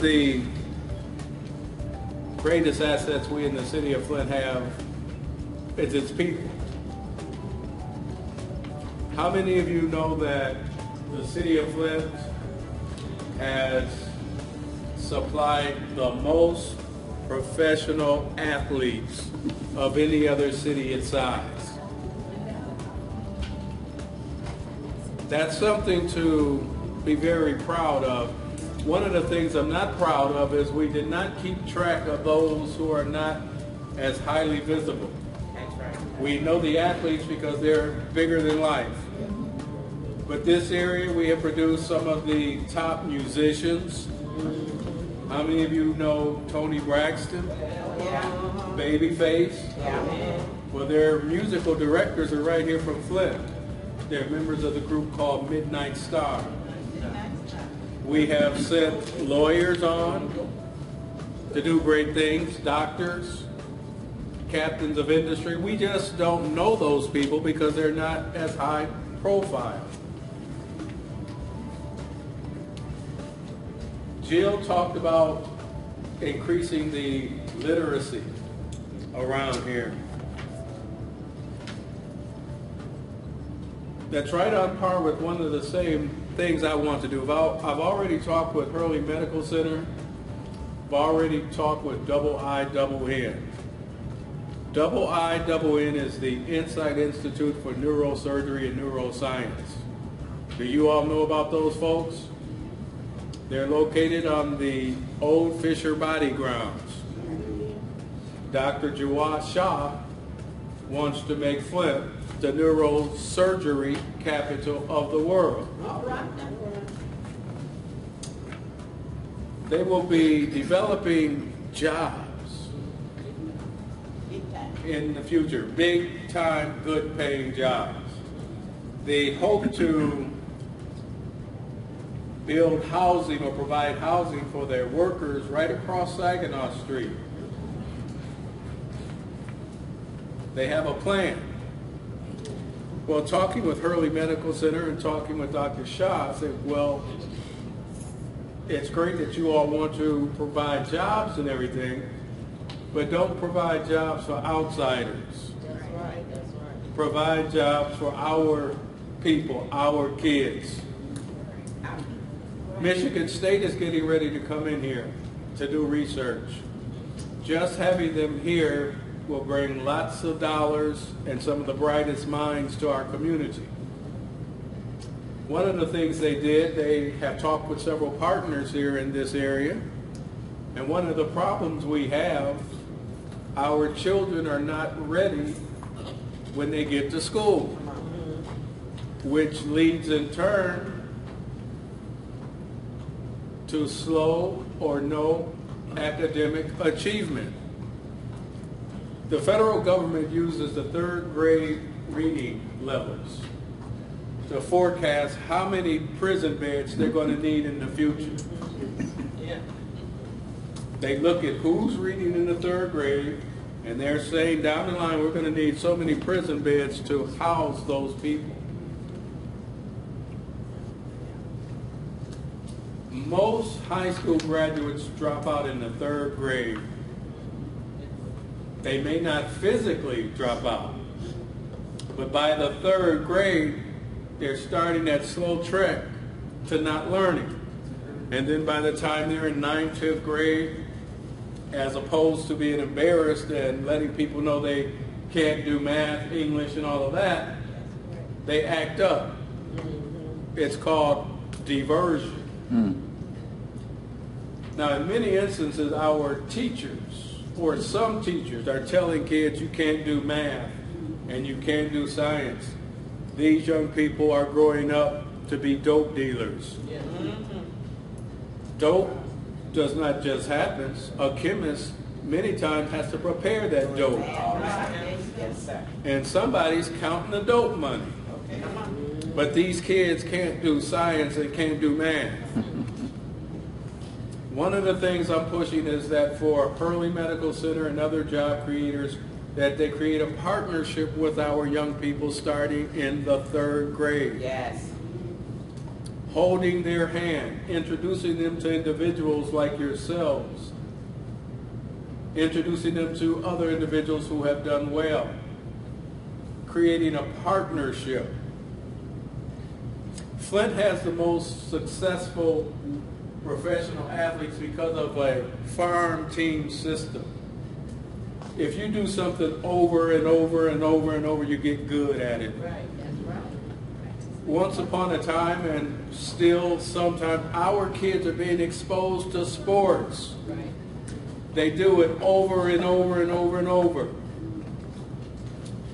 of the greatest assets we in the city of Flint have is its people. How many of you know that the city of Flint has supplied the most professional athletes of any other city its size? That's something to be very proud of. One of the things I'm not proud of is we did not keep track of those who are not as highly visible. That's right. We know the athletes because they're bigger than life. But this area, we have produced some of the top musicians. How many of you know Tony Braxton? Yeah. Babyface? Yeah. Well, their musical directors are right here from Flint. They're members of the group called Midnight Star. We have sent lawyers on to do great things, doctors, captains of industry. We just don't know those people because they're not as high profile. Jill talked about increasing the literacy around here. That's right on par with one of the same things I want to do. I've already talked with Hurley Medical Center. I've already talked with Double I, Double N. Double I, Double N is the Insight Institute for Neurosurgery and Neuroscience. Do you all know about those folks? They're located on the old Fisher Body grounds. Dr. Jawad Shah wants to make Flint the neurosurgery capital of the world. All right. They will be developing jobs in the future, big time, good paying jobs. They hope to build housing or provide housing for their workers right across Saginaw Street. They have a plan. Well, talking with Hurley Medical Center and talking with Dr. Shah, I said, well, it's great that you all want to provide jobs and everything, but don't provide jobs for outsiders. That's right. That's right. Provide jobs for our people, our kids. Michigan State is getting ready to come in here to do research. Just having them here will bring lots of dollars and some of the brightest minds to our community. One of the things they did, they have talked with several partners here in this area, and one of the problems we have, our children are not ready when they get to school, which leads in turn to slow or no academic achievement. The federal government uses the third grade reading levels to forecast how many prison beds they're going to need in the future. Yeah. They look at who's reading in the third grade, and they're saying down the line we're going to need so many prison beds to house those people. Most high school graduates drop out in the third grade. They may not physically drop out, but by the third grade, they're starting that slow trek to not learning. And then by the time they're in 9th, 5th grade, as opposed to being embarrassed and letting people know they can't do math, English, and all of that, they act up. It's called diversion. Now, in many instances, our teachers, or some teachers, are telling kids you can't do math and you can't do science. These young people are growing up to be dope dealers. Yeah. Dope does not just happen. A chemist many times has to prepare that dope. Yes, sir. And somebody's counting the dope money. Okay. Come on. But these kids can't do science and can't do math. One of the things I'm pushing is that for Hurley Medical Center and other job creators, that they create a partnership with our young people starting in the third grade. Yes. holding their hand, introducing them to individuals like yourselves, introducing them to other individuals who have done well, creating a partnership. Flint has the most successful professional athletes because of a farm team system. If you do something over and over and over and over, you get good at it. Right, that's right. Once upon a time, and still sometimes, our kids are being exposed to sports. Right. They do it over and over and over and over.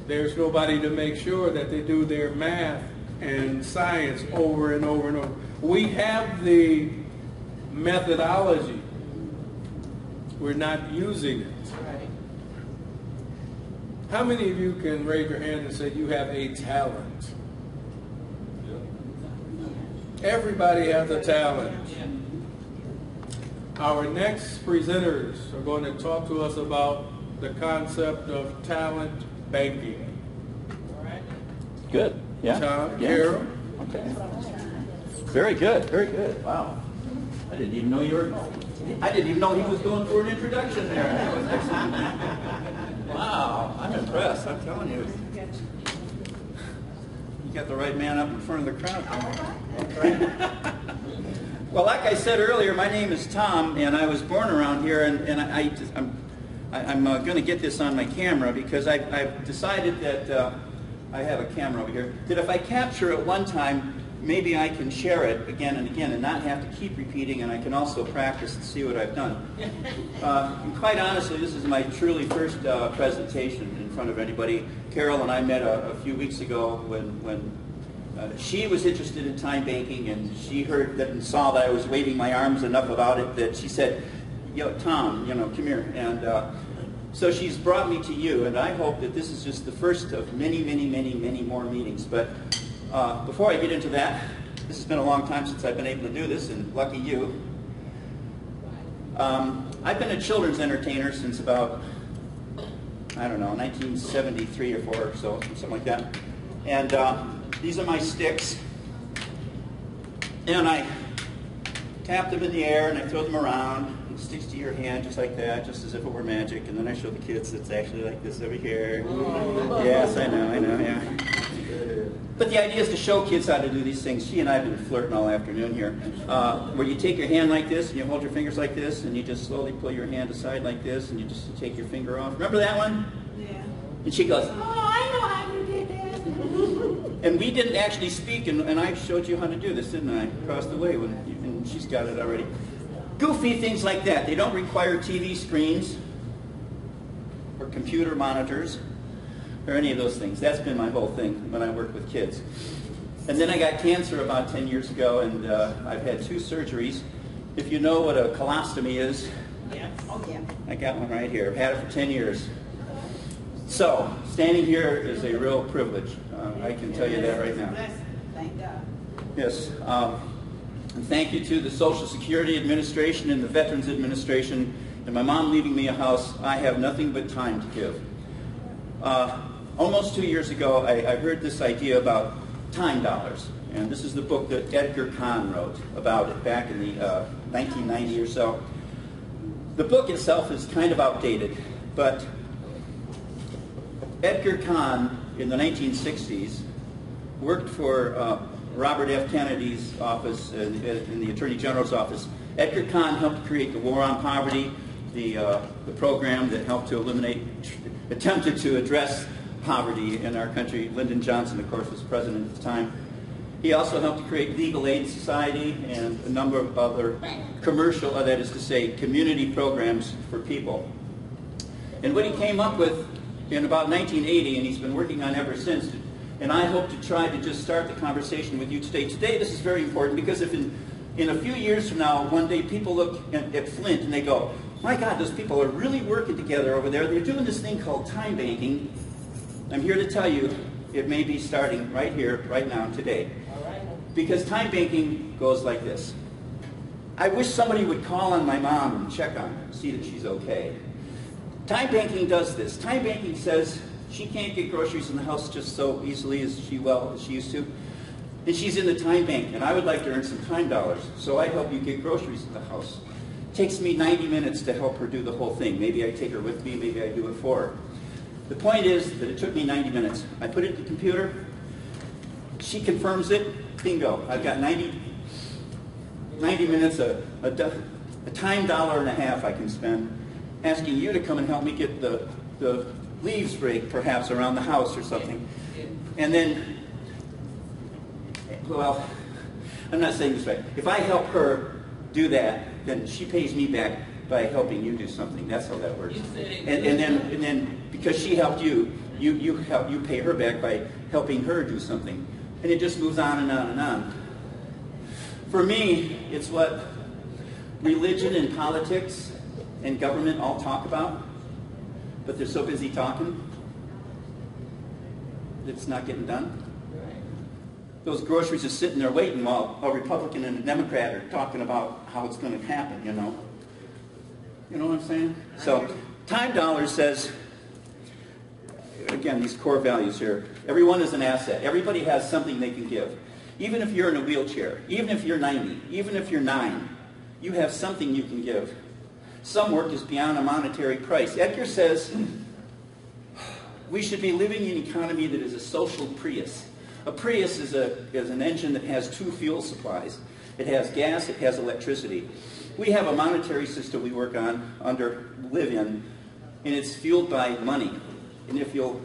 There's nobody to make sure that they do their math and science over and over and over. We have the methodology. We're not using it. Right. How many of you can raise your hand and say you have a talent? Everybody has a talent. Yeah. Our next presenters are going to talk to us about the concept of talent banking. All right. Good. Yeah. Tom, Yeah. Carol. Okay. Very good. Very good. Wow. I didn't even know he was going for an introduction there. That was excellent. Wow. I'm impressed. I'm telling you. You got the right man up in front of the crowd. Well, like I said earlier, my name is Tom, and I was born around here, and I'm going to get this on my camera because I've decided that I have a camera over here, that if I capture it one time, maybe I can share it again and again and not have to keep repeating, and I can also practice and see what I've done. And quite honestly, this is my truly first presentation in front of anybody. Carol and I met a few weeks ago when she was interested in time banking, and she heard that and saw that I was waving my arms enough about it that she said, "Yo, Tom, come here." And so she's brought me to you, and I hope that this is just the first of many, many, many, many more meetings. But before I get into that, this has been a long time since I've been able to do this, and lucky you. I've been a children's entertainer since about, I don't know, 1973 or 4 or so, something like that. And these are my sticks. And I tap them in the air and I throw them around. It sticks to your hand just like that, just as if it were magic. And then I show the kids it's actually like this over here. Yes, I know, yeah. But the idea is to show kids how to do these things. She and I have been flirting all afternoon here. Where you take your hand like this and you hold your fingers like this and you just slowly pull your hand aside like this and you just take your finger off. Remember that one? Yeah. And she goes, Oh, I know how you did that. and we didn't actually speak, and I showed you how to do this, didn't I? Across the way, and she's got it already. Goofy things like that. They don't require TV screens or computer monitors or any of those things. That's been my whole thing when I work with kids. And then I got cancer about 10 years ago, and I've had 2 surgeries. If you know what a colostomy is, Yeah. Oh, yeah. I got one right here. I've had it for 10 years. So, standing here is a real privilege. I can tell you that right now. Thank God. Yes. And thank you to the Social Security Administration and the Veterans Administration, and my mom leaving me a house. I have nothing but time to give. Almost 2 years ago, I heard this idea about time dollars. And this is the book that Edgar Kahn wrote about it back in the 1990 or so. The book itself is kind of outdated, but Edgar Kahn in the 1960s worked for Robert F. Kennedy's office in the Attorney General's office. Edgar Kahn helped create the War on Poverty, the program that helped to attempted to address poverty in our country. Lyndon Johnson, of course, was president at the time. He also helped to create Legal Aid Society and a number of other commercial, that is to say, community programs for people. And what he came up with in about 1980, and he's been working on ever since, and I hope to try to just start the conversation with you today. Today, this is very important because if in a few years from now, one day people look at Flint and they go, my God, those people are really working together over there. They're doing this thing called time banking. I'm here to tell you it may be starting right here, right now, today. Because time banking goes like this. I wish somebody would call on my mom and check on her, see that she's okay. Time banking does this. Time banking says she can't get groceries in the house just so easily as she used to. And she's in the time bank, and I would like to earn some time dollars, so I help you get groceries at the house. It takes me 90 minutes to help her do the whole thing. Maybe I take her with me, maybe I do it for her. The point is that it took me 90 minutes. I put it in the computer, she confirms it, bingo. I've got 90 minutes, a time $1.50 I can spend asking you to come and help me get the leaves rake perhaps around the house or something. And then, well, I'm not saying this right. If I help her do that, then she pays me back by helping you do something. That's how that works. And then because she helped you, you pay her back by helping her do something. And it just moves on and on and on. For me, it's what religion and politics and government all talk about, but they're so busy talking, it's not getting done. Those groceries are sitting there waiting while a Republican and a Democrat are talking about how it's going to happen, you know. You know what I'm saying? So, time dollar says, again, these core values here, everyone is an asset. Everybody has something they can give. Even if you're in a wheelchair, even if you're 90, even if you're 9, you have something you can give. Some work is beyond a monetary price. Edgar says we should be living in an economy that is a social Prius. A Prius is an engine that has 2 fuel supplies. It has gas, it has electricity. We have a monetary system we work on, live in, and it's fueled by money. And if you're,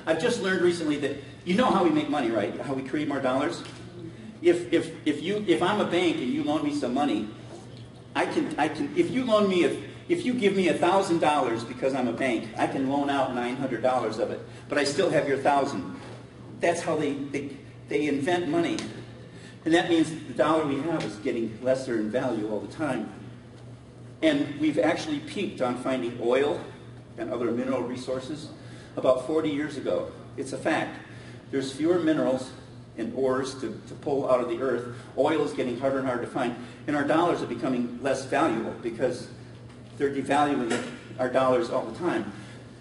I've just learned recently that you know how we make money, right? How we create more dollars. If I'm a bank and you loan me some money, if you give me $1,000 because I'm a bank, I can loan out $900 of it, but I still have your 1,000. That's how they invent money. And that means the dollar we have is getting lesser in value all the time. And we've actually peaked on finding oil and other mineral resources about 40 years ago. It's a fact. There's fewer minerals and ores to pull out of the earth. Oil is getting harder and harder to find. And our dollars are becoming less valuable because they're devaluing our dollars all the time.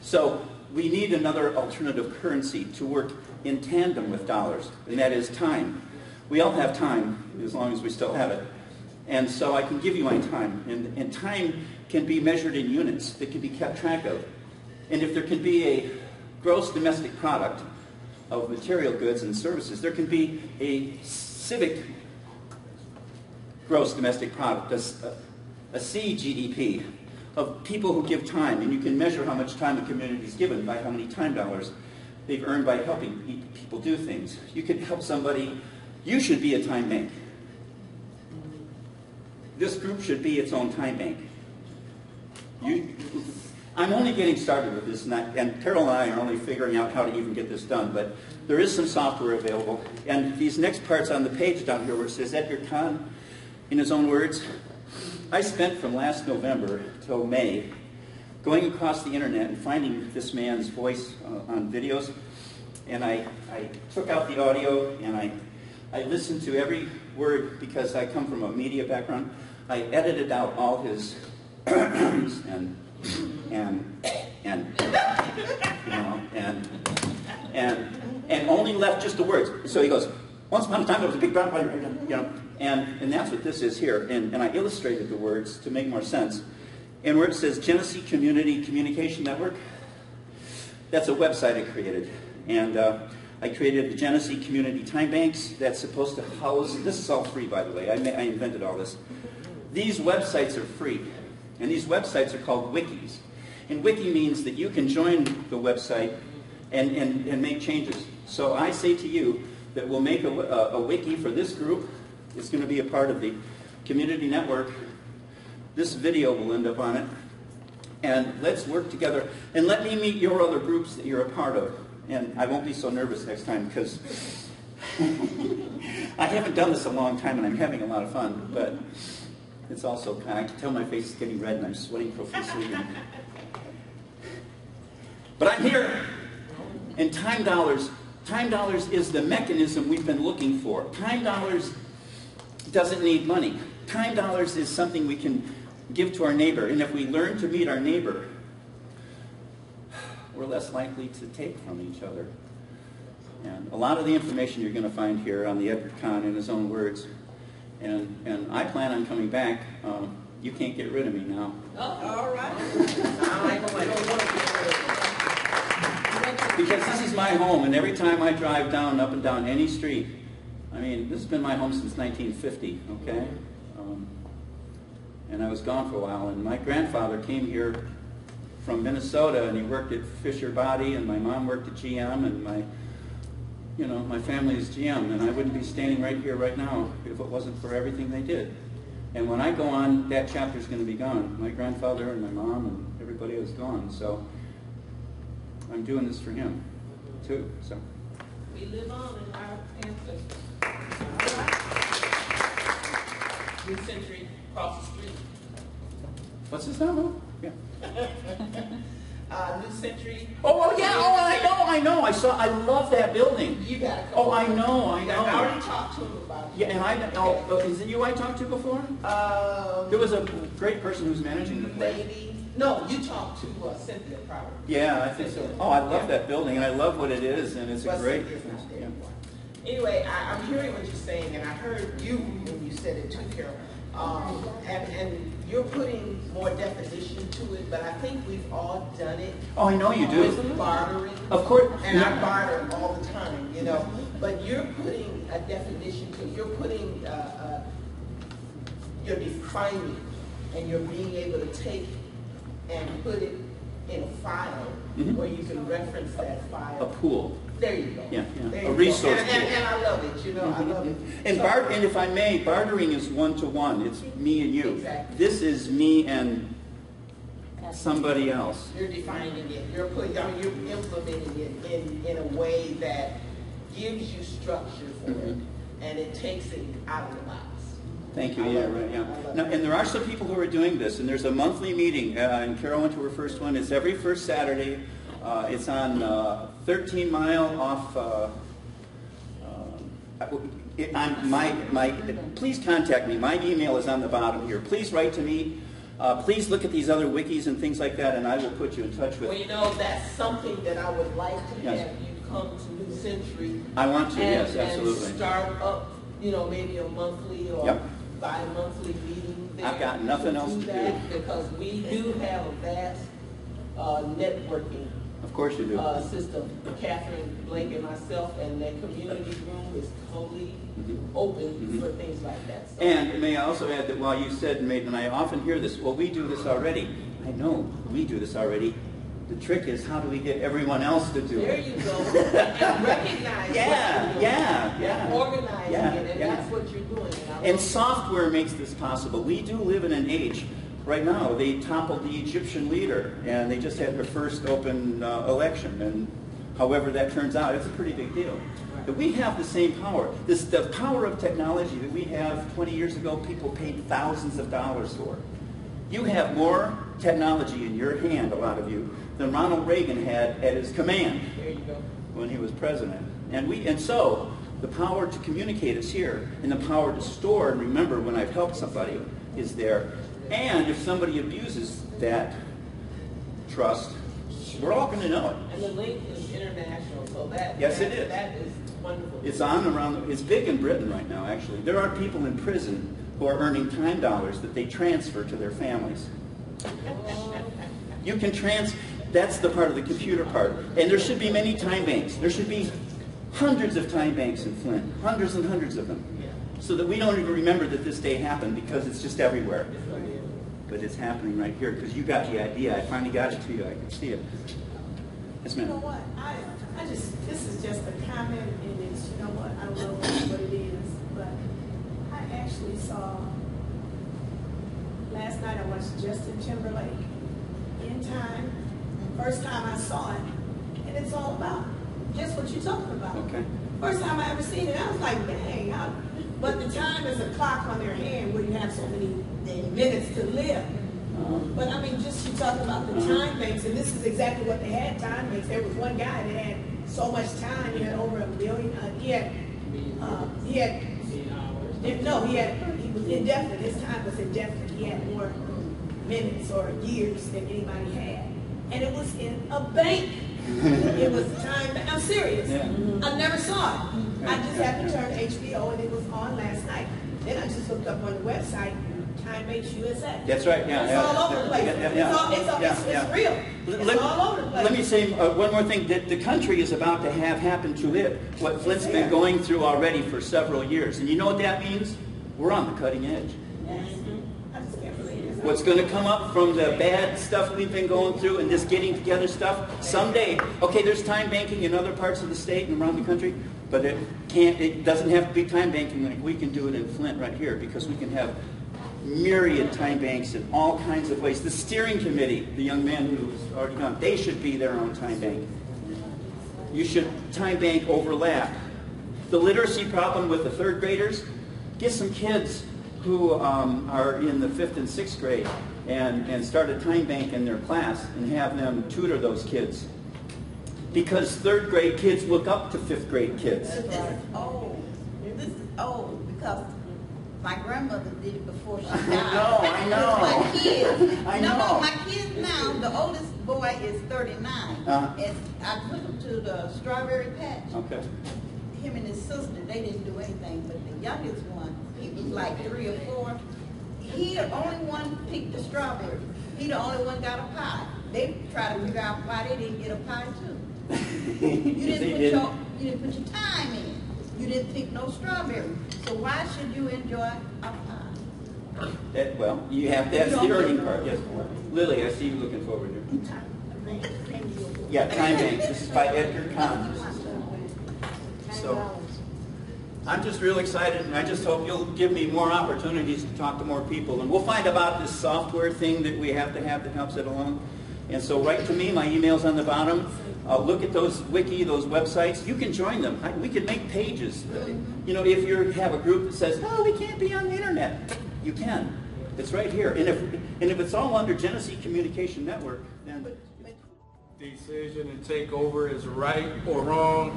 So we need another alternative currency to work in tandem with dollars, and that is time. We all have time as long as we still have it. And so I can give you my time. And time can be measured in units that can be kept track of. And if there can be a gross domestic product of material goods and services, there can be a civic gross domestic product, a CGDP of people who give time. And you can measure how much time a community is given by how many time dollars they've earned by helping people do things. You can help somebody. You should be a time bank. This group should be its own time bank. I'm only getting started with this, and Carol and I are only figuring out how to even get this done, but there is some software available. And these next parts on the page down here where it says Edgar Kahn, in his own words, I spent from last November till May going across the internet and finding this man's voice on videos, and I took out the audio and I listened to every word because I come from a media background. I edited out all his and only left just the words. So he goes, once upon a time there was a big brown fire, you know, and that's what this is here. And I illustrated the words to make more sense. And where it says Genesee Community Communication Network, that's a website I created. And I created the Genesee Community Time Banks that's supposed to house, this is all free by the way, I invented all this. These websites are free, and these websites are called wikis. And wiki means that you can join the website and make changes. So I say to you that we'll make a wiki for this group. It's going to be a part of the community network. This video will end up on it. And let's work together. And let me meet your other groups that you're a part of. And I won't be so nervous next time because I haven't done this a long time and I'm having a lot of fun. But it's also, I can tell my face is getting red and I'm sweating profusely. But I'm here. And time dollars is the mechanism we've been looking for. Time dollars doesn't need money. Time dollars is something we can give to our neighbor. And if we learn to meet our neighbor, we're less likely to take from each other. And a lot of the information you're going to find here on the Edgar Kahn in his own words. And I plan on coming back. You can't get rid of me now. All right. Because this is my home, and every time I drive down, up and down any street, I mean, this has been my home since 1950, okay? And I was gone for a while, and my grandfather came here from Minnesota, and he worked at Fisher Body, and my mom worked at GM, and my family is GM, and I wouldn't be standing right here right now if it wasn't for everything they did. And when I go on, that chapter's going to be gone. My grandfather and my mom and everybody is gone, so I'm doing this for him, too. So We live on in our ancestors. New Century across the street. what's his name? Yeah. New Century. Oh yeah! Oh, I know. I love that building. You gotta come. Oh, I know. I already talked to him about it. Yeah, and is it you I talked to before? There was a great person who's managing the place. Maybe. No, you talked to Cynthia probably. Yeah, I think so. Oh, I love that building, and I love what it is, and it's a But great. Cynthia's not there Yeah. anymore. Anyway, I'm hearing what you're saying, and I heard you when you said it too, Carol. And you're putting more definition to it, but I think we've all done it. Oh, I know you do. With bartering. Of course. And I barter all the time, But you're putting a definition to it. You're putting, you're defining, and you're being able to take and put it in a file where you can reference that file. A pool. There you go. Yeah, There a you resource go. pool. And I love it, I love it. And So- and if I may, bartering is one-to-one. It's me and you. Exactly. This is me and somebody else. You're defining it. You're you're implementing it in a way that gives you structure for it, and it takes it out of the box. Thank you. I Yeah, love right. it. Yeah. I love Now, it. and there are some people who are doing this, and there's a monthly meeting. And Carol went to her first one. It's every first Saturday. It's on 13 Mile off. Please contact me. My email is on the bottom here. Please write to me. Please look at these other wikis and things like that, and I will put you in touch with. Well, that's something that I would like to Yes. have you come to New Century. I want to. And, Yes, absolutely. And start up, maybe a monthly or Yep. bi-monthly meeting there. I've got nothing else to do. Because we do have a vast networking Of course you do. system. Catherine Blake and myself, and that community room is totally open for things like that. So, And may I also add that while you said, and I often hear this, well, we do this already. I know we do this already. The trick is, how do we get everyone else to do there it? you go. And recognize Yeah, what you're doing. yeah. And organizing Yeah, it, and yeah. that's what you're doing. And software makes this possible. We do live in an age. Right now, they toppled the Egyptian leader, and they just had their first open election. And however that turns out, it's a pretty big deal. But we have the same power. The power of technology that we have 20 years ago, people paid thousands of dollars for. You have more technology in your hand, a lot of you, than Ronald Reagan had at his command There you go. when he was president. And so the power to communicate is here, and the power to store and remember when I've helped somebody is there. And if somebody abuses that trust, we're all going to know it. And the link is international, so that Yes, it is. That is wonderful. It's on around. It's big in Britain right now. Actually, there are people in prison who are earning time dollars that they transfer to their families. You can That's the part of the computer part. And there should be many time banks. There should be hundreds of time banks in Flint, hundreds and hundreds of them, so that we don't even remember that this day happened because it's just everywhere. But it's happening right here because you got the idea. I finally got it to you. I can see it. Yes, You know ma'am. what? This is just a comment, and it's, I don't know what it is, but I actually saw, last night I watched Justin Timberlake in Time. First time I saw it, and it's all about just what you're talking about. Okay. First time I ever seen it, I was like, dang. But the time is a clock on their hand where you have so many minutes to live. But I mean, just you talking about the time banks, and this is exactly what they had, time banks. There was one guy that had so much time, he had over 1 billion, he was indefinite, his time was indefinite. He had more minutes or years than anybody had. And it was in a bank. It was time. I'm serious. Yeah. I never saw it. I just happened to turn HBO and it was on last night. Then I just looked up on the website, TimeBank USA. That's right. Yeah, It's yeah, all over the place. It's real. It's all over the place. Let me say one more thing that the country is about to have happen to it, what Flint's been going through already for several years. And you know what that means? We're on the cutting edge. I just can't believe it. What's going to come up from the bad stuff we've been going through and this getting together stuff, someday, okay, there's time banking in other parts of the state and around the country, but it doesn't have to be time banking. Like we can do it in Flint right here because we can have myriad time banks in all kinds of ways. The steering committee, the young man who's already gone, they should be their own time bank. You should time bank overlap. The literacy problem with the third graders, get some kids who are in the 5th and 6th grade and start a time bank in their class and have them tutor those kids. Because 3rd grade kids look up to 5th grade kids. This is old. This is old because my grandmother did it before she died. I know. My kids. I No, know. my kids now, the oldest boy is 39. And I took him to the strawberry patch. Okay. Him and his sister, they didn't do anything, but the youngest one, he was like 3 or 4. He the only one picked the strawberry. He the only one got a pie. They tried to figure out why they didn't get a pie too. You didn't put your time in. You didn't pick no strawberry. So why should you enjoy a pie? Well, you have that's the earning part. Yes. Lily, I see you looking forward to it. Yeah, Time Bank. This is by Edgar Kahn. So I'm just real excited, and I just hope you'll give me more opportunities to talk to more people. And we'll find about this software thing that we have to have that helps it along. And so write to me. My email's on the bottom. Look at those those websites. You can join them. We can make pages. You know, if you have a group that says, "No, we can't be on the internet," you can. It's right here. And if it's all under Genesee Communication Network, then Decision and take over is right or wrong.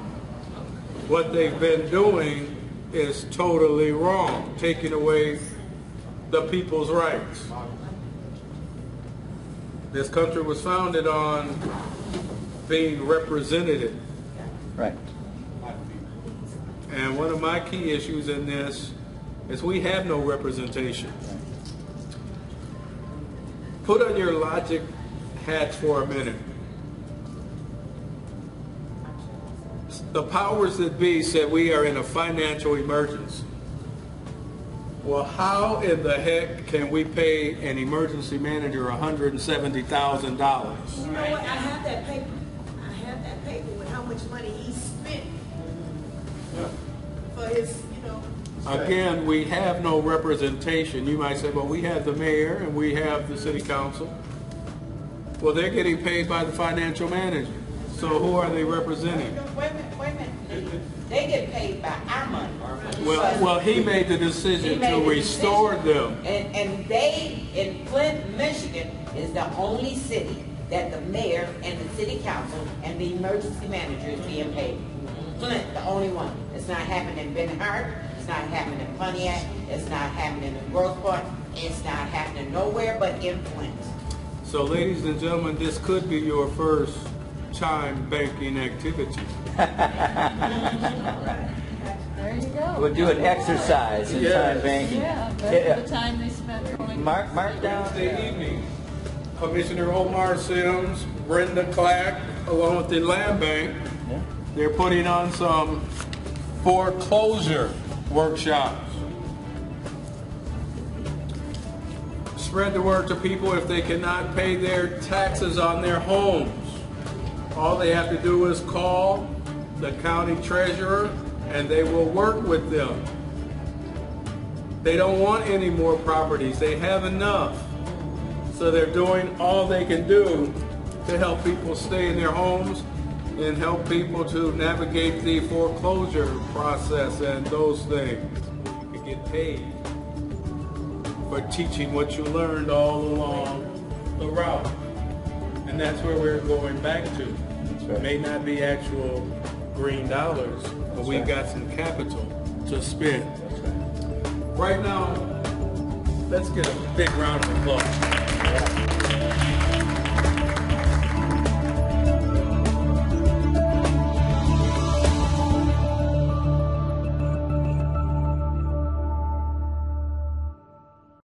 What they've been doing is totally wrong, taking away the people's rights. This country was founded on being represented. right. And one of my key issues in this is we have no representation. Put on your logic hats for a minute. The powers that be said we are in a financial emergency. Well, how in the heck can we pay an emergency manager $170,000? You know what? I have that paper. I have that paper with how much money he spent for his, Again, we have no representation. You might say, well, we have the mayor and we have the city council. Well, they're getting paid by the financial manager. So who are they representing? Wait a minute. They get paid by our money. Well, he made the decision to restore them. And they, in Flint, Michigan, is the only city that the mayor and the city council and the emergency manager is being paid. Flint, the only one. It's not happening in Ben Hart. It's not happening in Pontiac. It's not happening in Grosport. It's not happening nowhere but in Flint. So, ladies and gentlemen, this could be your first time banking activity. There you go. We'll do an exercise in time banking. Yeah, that's the time they spent going. Mark down. Wednesday evening, Commissioner Omar Sims, Brenda Clack, along with the Land Bank, they're putting on some foreclosure workshops. Spread the word to people if they cannot pay their taxes on their homes. All they have to do is call the county treasurer and they will work with them. They don't want any more properties. They have enough. So they're doing all they can do to help people stay in their homes and help people to navigate the foreclosure process and those things. You can get paid for teaching what you learned all along the route. And that's where we're going back to. It may not be actual green dollars, but we've got some capital to spend. Right now, let's get a big round of applause.